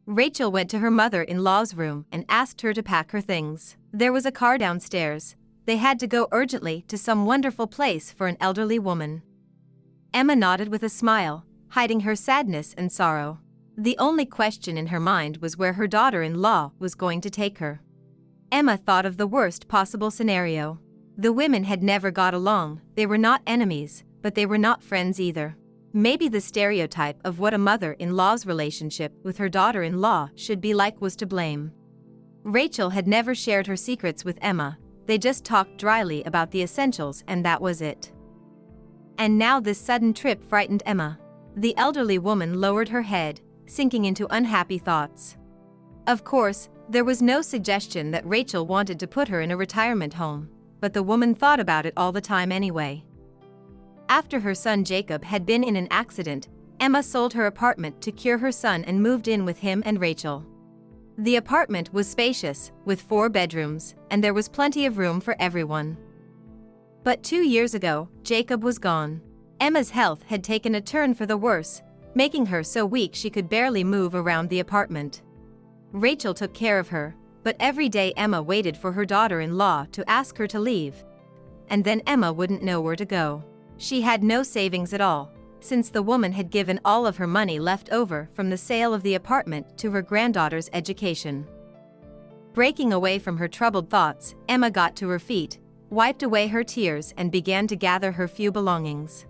Rachel went to her mother-in-law's room and asked her to pack her things. There was a car downstairs. They had to go urgently to some wonderful place for an elderly woman. Emma nodded with a smile, hiding her sadness and sorrow. The only question in her mind was where her daughter-in-law was going to take her. Emma thought of the worst possible scenario. The women had never got along. They were not enemies, but they were not friends either. Maybe the stereotype of what a mother-in-law's relationship with her daughter-in-law should be like was to blame. Rachel had never shared her secrets with Emma. They just talked dryly about the essentials and that was it. And now this sudden trip frightened Emma. The elderly woman lowered her head, sinking into unhappy thoughts. Of course, there was no suggestion that Rachel wanted to put her in a retirement home, but the woman thought about it all the time anyway. After her son Jacob had been in an accident, Emma sold her apartment to cure her son and moved in with him and Rachel. The apartment was spacious, with 4 bedrooms, and there was plenty of room for everyone. But 2 years ago, Jacob was gone. Emma's health had taken a turn for the worse, making her so weak she could barely move around the apartment. Rachel took care of her, but every day Emma waited for her daughter-in-law to ask her to leave. And then Emma wouldn't know where to go. She had no savings at all, since the woman had given all of her money left over from the sale of the apartment to her granddaughter's education. Breaking away from her troubled thoughts, Emma got to her feet, wiped away her tears and began to gather her few belongings.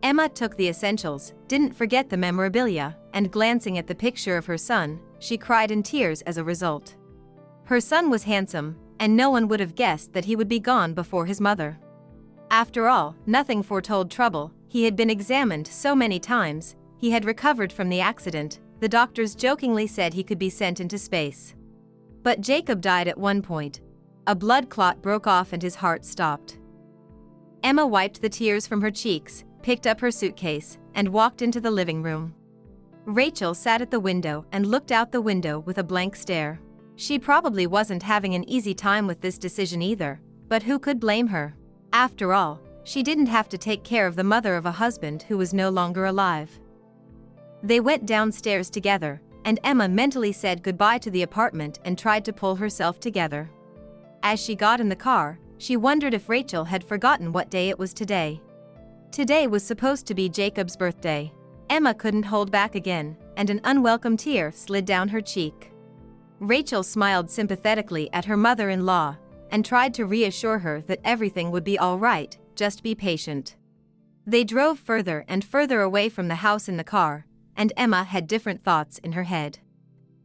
Emma took the essentials, didn't forget the memorabilia, and glancing at the picture of her son, she cried in tears as a result. Her son was handsome, and no one would have guessed that he would be gone before his mother. After all, nothing foretold trouble. He had been examined so many times, he had recovered from the accident, the doctors jokingly said he could be sent into space. But Jacob died at one point. A blood clot broke off and his heart stopped. Emma wiped the tears from her cheeks, picked up her suitcase, and walked into the living room. Rachel sat at the window and looked out the window with a blank stare. She probably wasn't having an easy time with this decision either, but who could blame her? After all, she didn't have to take care of the mother of a husband who was no longer alive. They went downstairs together, and Emma mentally said goodbye to the apartment and tried to pull herself together. As she got in the car, she wondered if Rachel had forgotten what day it was today. Today was supposed to be Jacob's birthday. Emma couldn't hold back again, and an unwelcome tear slid down her cheek. Rachel smiled sympathetically at her mother-in-law, and tried to reassure her that everything would be all right, just be patient. They drove further and further away from the house in the car, and Emma had different thoughts in her head.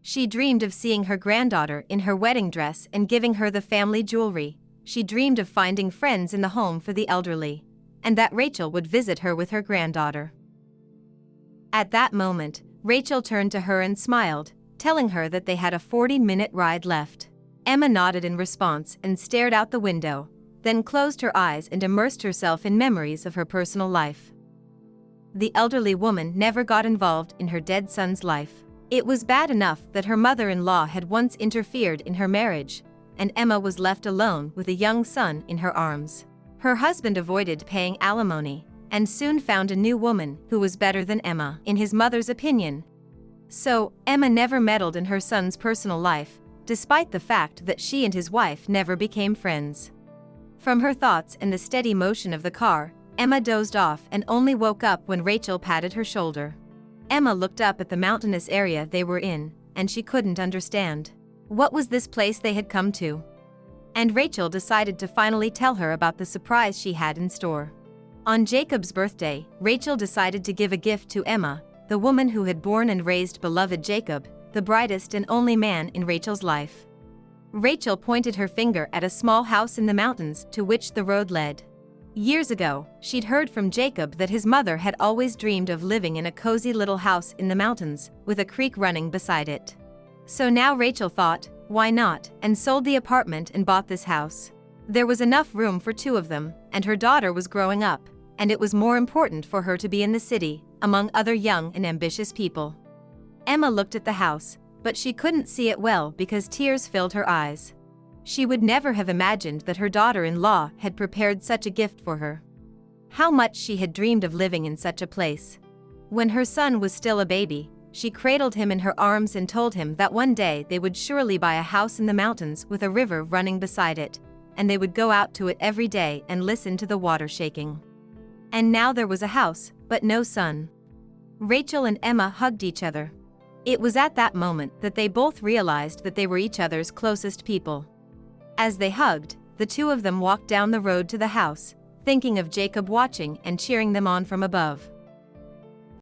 She dreamed of seeing her granddaughter in her wedding dress and giving her the family jewelry. She dreamed of finding friends in the home for the elderly, and that Rachel would visit her with her granddaughter. At that moment, Rachel turned to her and smiled, telling her that they had a 40-minute ride left. Emma nodded in response and stared out the window, then closed her eyes and immersed herself in memories of her personal life. The elderly woman never got involved in her dead son's life. It was bad enough that her mother-in-law had once interfered in her marriage, and Emma was left alone with a young son in her arms. Her husband avoided paying alimony, and soon found a new woman who was better than Emma, in his mother's opinion. So, Emma never meddled in her son's personal life, despite the fact that she and his wife never became friends. From her thoughts and the steady motion of the car, Emma dozed off and only woke up when Rachel patted her shoulder. Emma looked up at the mountainous area they were in, and she couldn't understand. What was this place they had come to? And Rachel decided to finally tell her about the surprise she had in store. On Jacob's birthday, Rachel decided to give a gift to Emma, the woman who had born and raised beloved Jacob, the brightest and only man in Rachel's life. Rachel pointed her finger at a small house in the mountains to which the road led. Years ago, she'd heard from Jacob that his mother had always dreamed of living in a cozy little house in the mountains, with a creek running beside it. So now Rachel thought, why not, and sold the apartment and bought this house. There was enough room for 2 of them, and her daughter was growing up, and it was more important for her to be in the city, among other young and ambitious people. Emma looked at the house, but she couldn't see it well because tears filled her eyes. She would never have imagined that her daughter-in-law had prepared such a gift for her. How much she had dreamed of living in such a place. When her son was still a baby, she cradled him in her arms and told him that one day they would surely buy a house in the mountains with a river running beside it, and they would go out to it every day and listen to the water shaking. And now there was a house, but no son. Rachel and Emma hugged each other. It was at that moment that they both realized that they were each other's closest people. As they hugged, the two of them walked down the road to the house, thinking of Jacob watching and cheering them on from above.